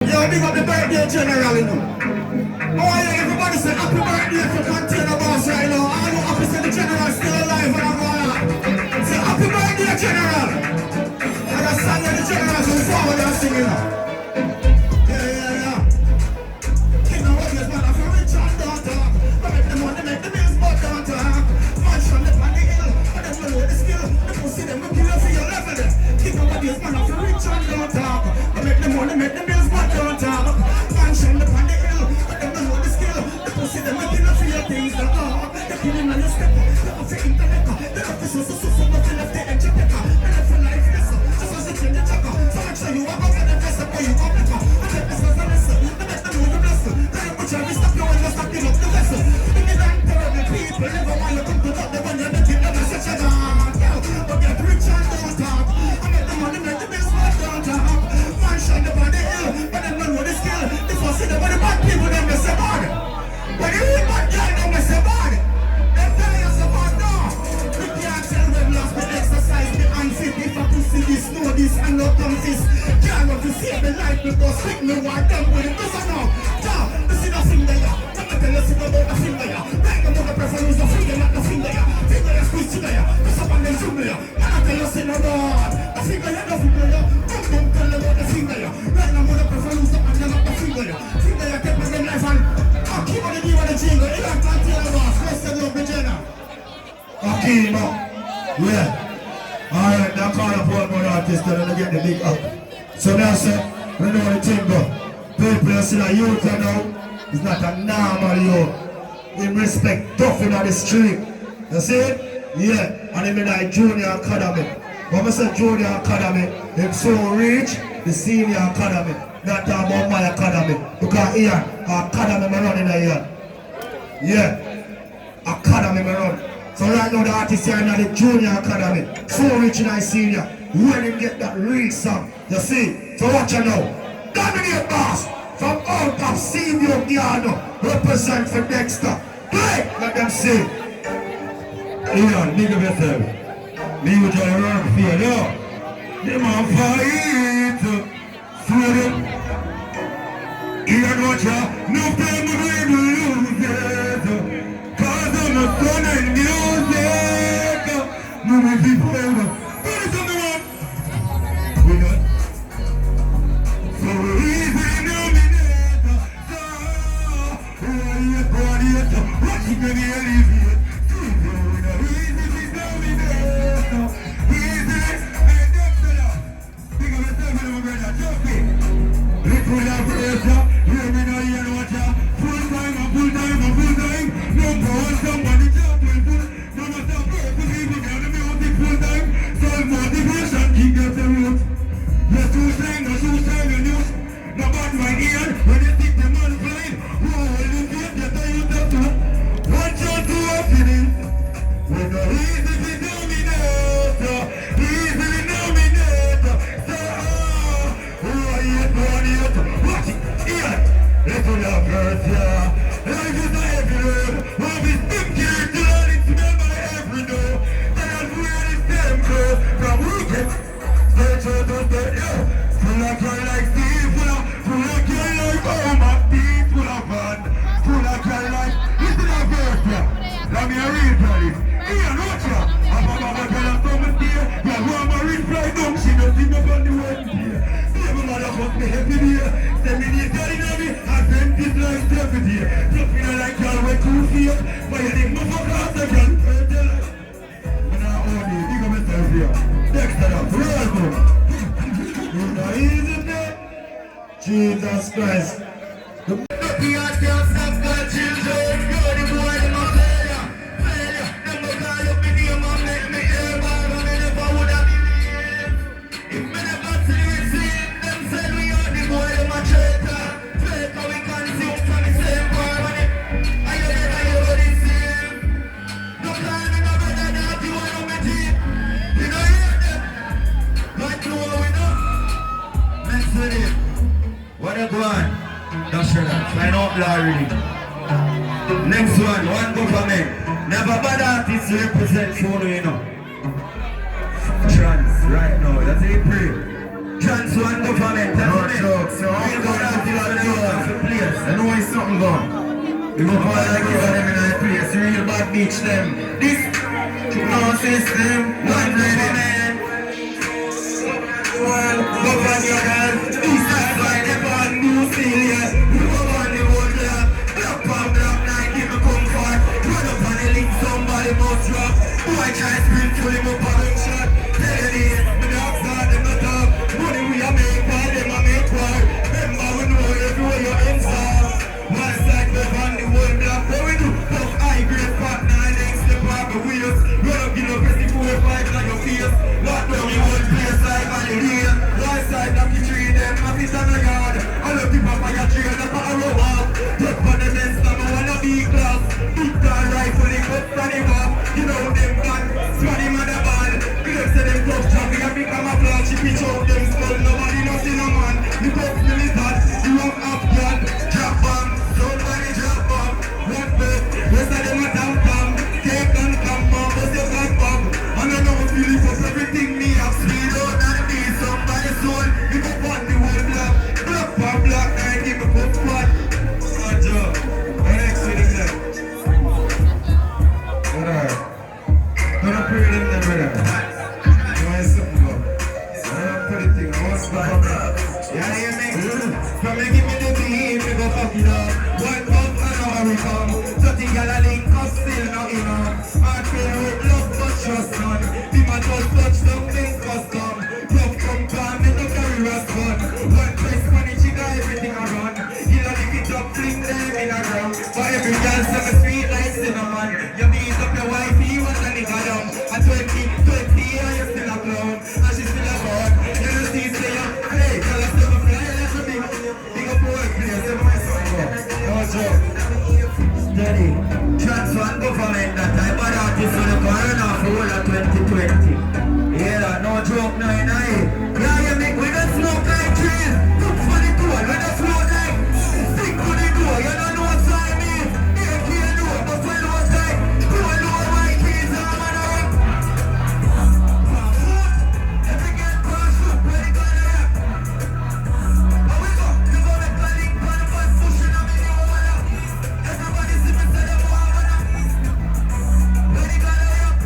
Yo, big up the birthday general, you know. Oh, yeah, everybody say happy birthday for Container Boss right now. All the officers, the general still alive and I'm going on. Say happy birthday, general. And I sang the general so forward and singing now. Yeah. King of Warriors, man, I feel rich and don't talk. But make the money, make the bills, but don't talk. Man, from the on the hill, and them know the skill. The pussy, them will kill you for your level. King of Warriors, man, I feel rich and don't talk. But make the money, make the bills, but don't talk. Man, from the on the hill, and them know the skill. The pussy, them will kill you for your things. They're killing on your step. They're off your intellect. They're off your so nothing left the edge of the car. And if your life is just as a change the checker. So make sure you walk out and dress up where you come back. And let this was a lesson. And let them know the blessing. Then you put your wrist up, you want to stop, you up the vessel. In the land, terrible people never want to come to talk. They want you to keep them as such a dog. But get rich and don't talk. And make the money, make the bills, but don't talk. Man, shine up on the hill, but them don't know the skill. They first see them when the bad people, them they say bad. When you read bad girl, them they say bad. Them tell you so bad now. We can't tell them lost the exercise, the unfit. If I could see this, know this, and not come this. Can't want to save the life because quick me want them with it. Listen now. Now, you see the finger ya. Let me tell you something about the finger ya. Right now, the person who's the finger, not the finger ya. Finger ya, squeeze finger ya. That's up on them finger ya. And I tell you, say no more. The finger ya, the finger ya. Don't tell them about the finger ya. Right now, the person who's the finger, not the finger ya. Finger ya, take them life and I'll keep on the new and the jingle. It ain't got to the boss. Let's set up the general. Okay, no. Yeah. Alright, now call up one more artist and get the big up. So now, sir, we know the thing, but people are still a youth now. It's not a normal youth. In respect, tough in the street. You see it? Yeah. And even like Junior Academy. When I say Junior Academy, it's so rich, the Senior Academy. Not talk about my academy. Because here, academy me run in here. Yeah. Academy me run. So right now the artist here in the Junior Academy. So rich in the Senior. When him get that real song. You see? So watch you now. Dominate Boss. From out of Senior Piano. Represent for Dexter. Play! Let them sing. Ian, big up yourself. Me with your work for you, yo. Them on fight. Swear them. Ian, watch ya. No time to lose it. Cause I'm a son and music. No me be forever. What is on the one? We done. So easy nominator. So, watching the elevate. Jesus Christ. Next one government. Never bad artists represent for you know. Trans right now, that's April. Trans one government, that's it. I know it's something gone. We go for like give them in a place, real bad beach them. This no system, one ready man. World, go on your hand. East side by the band, New Zealand. We go on the world block. Black on black night, give me comfort. Run up on the link, somebody must drop. Boy try sprint, pull him up on him shot. Tell you this, the dogs are them not up. Money we a make, while them a make war. Remember we know everywhere you're inside. One side go on the world block. What we do? Puff high grade pop, 9 eggs, step off the wheels. Run up, get up, press the 4 5 on your face. Lock down the whole place like on the real. One side of the tree, them happy on the yard. All of the papa your tree, that's what I roll up. Look for the men, some wanna be class. Big gun rifle, they cut from the back. You know them gun, smarty mother ball. Clips to them tough job, we have become a flash. She pitch out them skull, nobody knows in a man. The cup militant, you have Afghan. Drop bomb, somebody drop bomb. One bed, rest of them a down. Take and come on, bust your black bomb. And I know feeling for everything me have. Speed out and be somebody's soul. You go on the whole block. Black bomb, black night, give me good spot. Oh, Joe, what next to them there? Alright. Don't pray them there, brother. You want something go? Don't put it thing, I want to stop up. Yeah, you make it. Come and give me the beat, we go fuck it up. One pump and now we come. 30 gal a link up, still not enough. I feel with love but trust none. Be my just touch something custom. Love come down, make the carry us fun. One place money, she got everything I run. You know lick it up, fling them in a ground. For every girl, 7 feet like cinnamon. You beat up your wife, he was a nigga down. At 20, and you still a clown. And she still a god. You know see, say ya, hey, tell us to fly, let's be big up work, please, say my son go. No joke. Steady. Transfer government that type of artist on the corner for all of 2020. Yeah, that no joke, no, yeah, you make we don't smoke like trees. Look for the door, we don't smoke like. Stick to the door, you don't know what time is. You can't do it, but we know time. Blow my keys, I'm on a rock. Every girl pass through, where they gonna rap? How we go? You go make a link on the bus, pushing on me, you wanna. Everybody see me, say them want wanna. Where they gonna rap?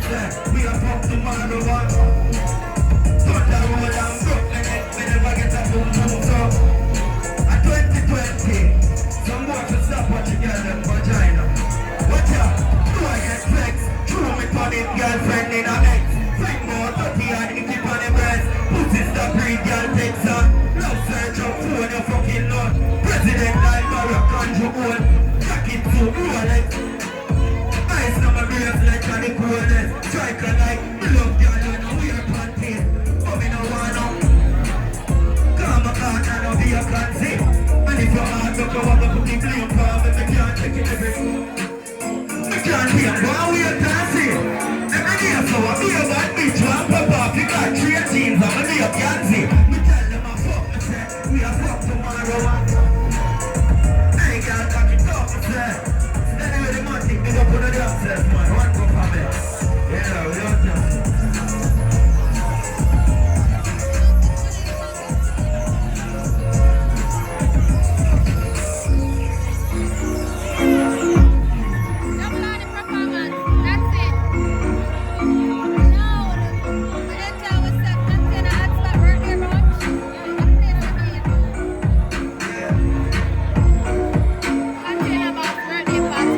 say, we are from tomorrow one. Thunder roll and Brooklyn, me never get a boom boom so. At 2020, some boy should stop watching girl them vagina. Watch out, do I get flex? Throw me on it, girlfriend in a ex. Fling more 30 and it keep on the breast. Pussy stop read, girl takes on. Love search up phone, you fucking nut. President like Barack and Joel. Jacket to Rolex. Ice now my brains like on the coolest. Strike a light, me love girl, you know wear panties. But me no wanna. Come a car, I know be a fancy. And if you're hard, look over the fucking blame for me, me can't take it every me can't hear, why we are dancing? Every day so I be a bad bitch, one pop off, you got 3 teams, I'm a day of Yancy. Me tell them I fuck, me say, we are fuck tomorrow. Hey girl, got it up, me say. Anyway, the man think they go put it upstairs, man, one go for me. Yeah, we are dancing.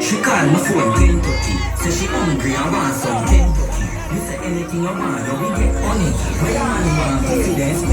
She call my phone Kentucky. Say she hungry and want some Kentucky. You say anything you want, but we get honey. Where your money want, pussy then spend.